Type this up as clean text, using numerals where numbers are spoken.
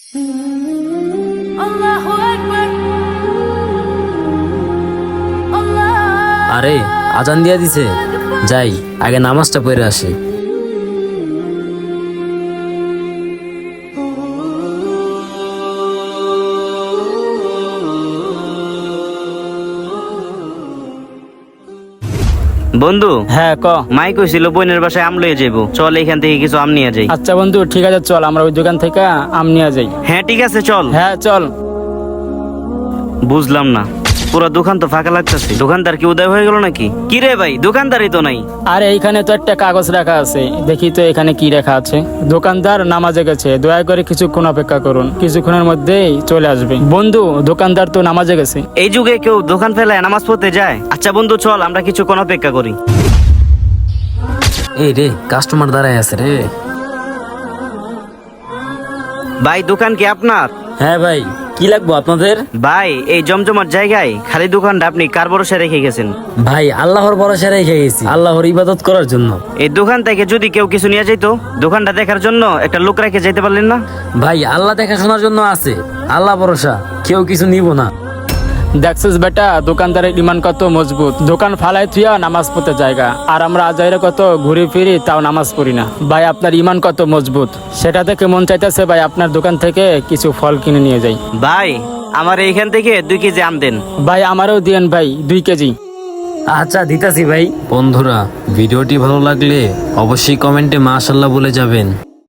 আরে আজান দিয়া দিছে, যাই আগে নামাজটা পড়ে আসি। বন্ধু, হ্যাঁ ক। মাই কইছিল বোনের বাসায় আম লয়ে যাইবো, চল এখান থেকে কিছু আম নিয়ে যাই। আচ্ছা বন্ধু ঠিক আছে, চল আমরা ওই দোকান থেকে আম নিয়ে যাই। হ্যাঁ ঠিক আছে চল। হ্যাঁ চল। বুঝলাম না, পুরো দোকান তো ফাঁকা লাগতেছে। দোকানদার কি উদয় হয়ে গেল নাকি? কি রে ভাই, দোকানদারই তো নাই। আরে এইখানে তো একটা কাগজ রাখা আছে, দেখি তো এখানে কি লেখা আছে। দোকানদার নামাজে গেছে, দয়া করে কিছুক্ষণ অপেক্ষা করুন, কিছুক্ষণের মধ্যেই চলে আসবে। বন্ধু, দোকানদার তো নামাজে গেছে। এই যুগে কেউ দোকান ফেলায় নামাজ পড়তে যায়? আচ্ছা বন্ধু চল, আমরা কিছুক্ষণ অপেক্ষা করি। এই রে, কাস্টমার দাঁড়ায় আছে রে। ভাই, দোকান কি আপনার? হ্যাঁ ভাই, কি লাগবো আপনাদের? ভাই, এই জমজমার জায়গায় খালি দোকানটা আপনি কার ভরসা রেখে গেছেন? ভাই আল্লাহর ভরসা রেখে গেছি, আল্লাহর ইবাদত করার জন্য। এই দোকান থেকে যদি কেউ কিছু নিয়ে যাইতো, দোকানটা দেখার জন্য একটা লোক রেখে যেতে পারলেন না? ভাই আল্লাহ দেখাশোনার জন্য আছে, আল্লাহ ভরসা, কেউ কিছু নিব না। দেখছিস বেটা, দোকানদারের ইমান কত মজবুত। দোকান ফালাই থুয়া নামাজ পড়তে জায়গা, আর আমরা আজাইরে কত ঘুরে ফিরি, তাও নামাজ পড়ি না। ভাই আপনার ইমান কত মজবুত, সেটা দেখে মন চাইতেছে ভাই আপনার দোকান থেকে কিছু ফল কিনে নিয়ে যাই। ভাই, আমার এইখান থেকে 2 কেজি আম দেন। ভাই আমারও দিয়েন ভাই 2 কেজি। আচ্ছা দিতাছি ভাই। বন্ধুরা, ভিডিওটি ভালো লাগলে অবশ্যই কমেন্টে মাশাআল্লাহ বলে যাবেন।